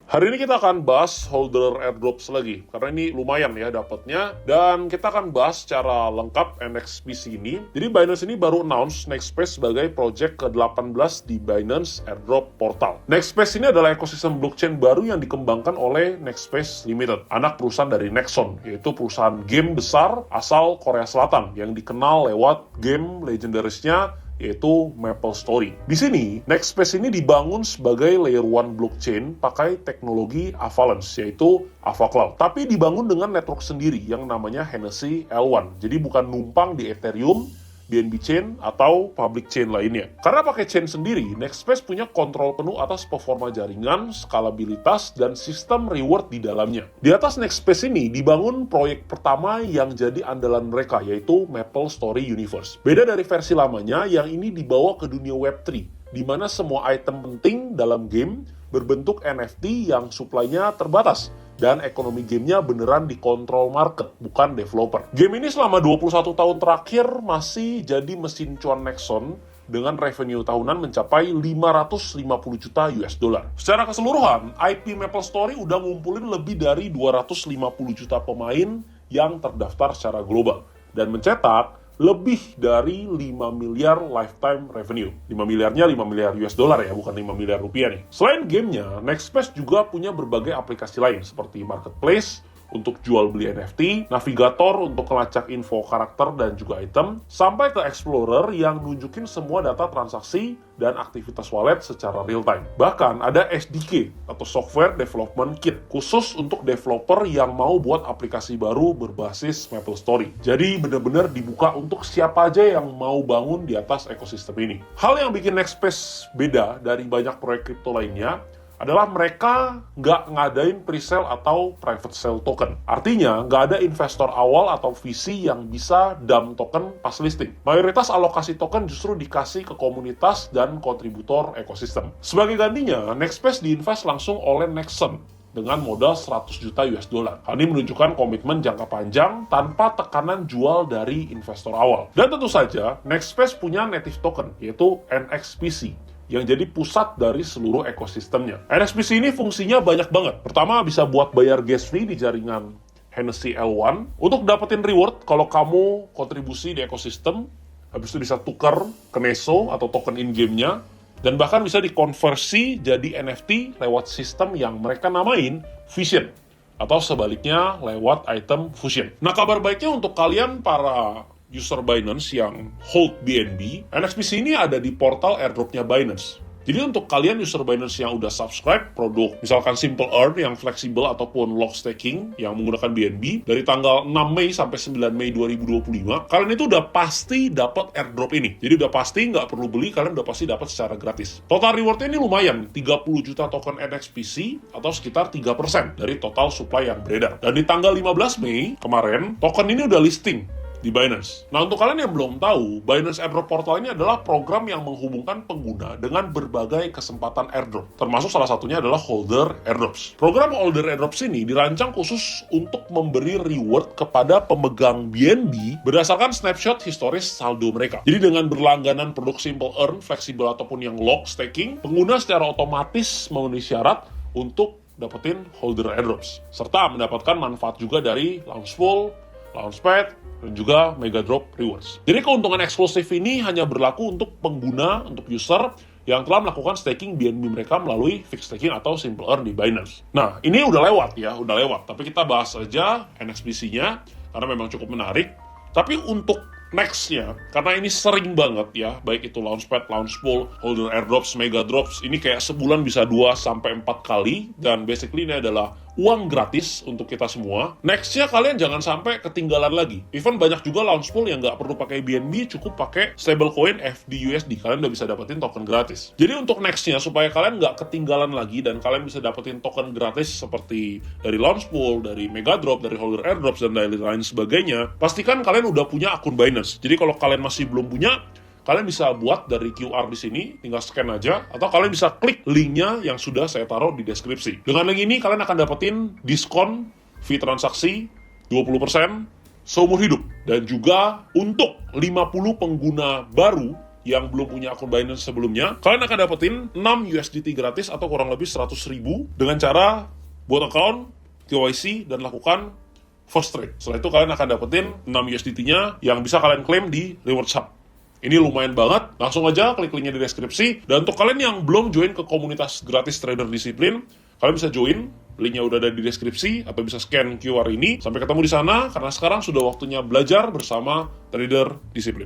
Hari ini kita akan bahas holder airdrops lagi, karena ini lumayan ya dapatnya. Dan kita akan bahas secara lengkap NXPC ini. Jadi Binance ini baru announce Nextpace sebagai project ke-18 di Binance Airdrop Portal. Nextpace ini adalah ekosistem blockchain baru yang dikembangkan oleh Nextpace Limited, anak perusahaan dari Nexon, yaitu perusahaan game besar asal Korea Selatan yang dikenal lewat game legendarisnya yaitu MapleStory. Di sini, Nextpace ini dibangun sebagai layer 1 blockchain pakai teknologi Avalanche, yaitu AvaCloud. Tapi dibangun dengan network sendiri yang namanya Hennessy L1. Jadi bukan numpang di Ethereum, BNB Chain, atau public chain lainnya. Karena pakai chain sendiri, Nextpace punya kontrol penuh atas performa jaringan, skalabilitas, dan sistem reward di dalamnya. Di atas Nextpace ini dibangun proyek pertama yang jadi andalan mereka, yaitu MapleStory Universe. Beda dari versi lamanya, yang ini dibawa ke dunia Web3, di mana semua item penting dalam game berbentuk NFT yang supply-nya terbatas, dan ekonomi gamenya beneran dikontrol market, bukan developer. Game ini selama 21 tahun terakhir masih jadi mesin cuan Nexon dengan revenue tahunan mencapai 550 juta US dollar. Secara keseluruhan, IP MapleStory udah ngumpulin lebih dari 250 juta pemain yang terdaftar secara global dan mencetak lebih dari 5 miliar lifetime revenue. 5 miliarnya 5 miliar US dollar ya, bukan 5 miliar rupiah nih. Selain gamenya, Nextpace juga punya berbagai aplikasi lain seperti marketplace untuk jual beli NFT, navigator untuk melacak info karakter dan juga item, sampai ke explorer yang nunjukin semua data transaksi dan aktivitas wallet secara real time. Bahkan ada SDK atau Software Development Kit khusus untuk developer yang mau buat aplikasi baru berbasis MapleStory. Jadi benar-benar dibuka untuk siapa aja yang mau bangun di atas ekosistem ini. Hal yang bikin Nextpace beda dari banyak proyek kripto lainnya adalah mereka nggak ngadain pre-sale atau private sale token. Artinya, nggak ada investor awal atau VC yang bisa dump token pas listing. Mayoritas alokasi token justru dikasih ke komunitas dan kontributor ekosistem. Sebagai gantinya, Nextpace diinvest langsung oleh Nexon dengan modal 100 juta US dollar. Hal ini menunjukkan komitmen jangka panjang tanpa tekanan jual dari investor awal. Dan tentu saja, Nextpace punya native token, yaitu NXPC, yang jadi pusat dari seluruh ekosistemnya. NXPC ini fungsinya banyak banget. Pertama, bisa buat bayar gas fee di jaringan Hennessy L1 untuk dapetin reward kalau kamu kontribusi di ekosistem. Habis itu bisa tukar ke Neso atau token in-game-nya, dan bahkan bisa dikonversi jadi NFT lewat sistem yang mereka namain Fusion, atau sebaliknya lewat item Fusion. Nah, kabar baiknya untuk kalian para user Binance yang hold BNB, NXPC ini ada di portal airdropnya Binance. Jadi untuk kalian user Binance yang udah subscribe produk, misalkan Simple Earn yang fleksibel ataupun lock staking yang menggunakan BNB, dari tanggal 6 Mei sampai 9 Mei 2025, kalian itu udah pasti dapat airdrop ini. Jadi udah pasti nggak perlu beli, kalian udah pasti dapat secara gratis. Total rewardnya ini lumayan, 30 juta token NXPC atau sekitar 3% dari total supply yang beredar. Dan di tanggal 15 Mei kemarin, token ini udah listing di Binance. Nah, untuk kalian yang belum tahu, Binance Airdrop Portal ini adalah program yang menghubungkan pengguna dengan berbagai kesempatan airdrop. Termasuk salah satunya adalah holder airdrops. Program holder airdrops ini dirancang khusus untuk memberi reward kepada pemegang BNB berdasarkan snapshot historis saldo mereka. Jadi dengan berlangganan produk Simple Earn, fleksibel ataupun yang lock staking, pengguna secara otomatis memenuhi syarat untuk dapetin holder airdrops, serta mendapatkan manfaat juga dari Launchpool, Launchpad, dan juga Mega Drop Rewards. Jadi keuntungan eksklusif ini hanya berlaku untuk pengguna, untuk user yang telah melakukan staking BNB mereka melalui fixed staking atau Simple Earn di Binance. Nah, ini udah lewat ya, udah lewat. Tapi kita bahas aja NXPC-nya, karena memang cukup menarik. Tapi untuk next-nya, karena ini sering banget ya, baik itu Launchpad, Launchpool, Holder Airdrops, Mega Drops, ini kayak sebulan bisa 2-4 kali, dan basically ini adalah uang gratis untuk kita semua. Next-nya kalian jangan sampai ketinggalan lagi. Even banyak juga Launchpool yang nggak perlu pakai BNB, cukup pakai stablecoin FDUSD. Kalian udah bisa dapetin token gratis. Jadi untuk next-nya, supaya kalian nggak ketinggalan lagi dan kalian bisa dapetin token gratis seperti dari Launchpool, dari Mega Drop, dari Holder Airdrops, dan lain sebagainya, pastikan kalian udah punya akun Binance. Jadi kalau kalian masih belum punya, kalian bisa buat dari QR di sini, tinggal scan aja, atau kalian bisa klik linknya yang sudah saya taruh di deskripsi. Dengan link ini, kalian akan dapetin diskon fee transaksi 20% seumur hidup. Dan juga untuk 50 pengguna baru yang belum punya akun Binance sebelumnya, kalian akan dapetin 6 USDT gratis atau kurang lebih 100.000 dengan cara buat account, KYC, dan lakukan first trade. Setelah itu kalian akan dapetin 6 USDT-nya yang bisa kalian klaim di Rewards Hub. Ini lumayan banget, langsung aja klik linknya di deskripsi. Dan untuk kalian yang belum join ke komunitas gratis trader disiplin, kalian bisa join, linknya udah ada di deskripsi, atau bisa scan QR ini. Sampai ketemu di sana, karena sekarang sudah waktunya belajar bersama trader disiplin.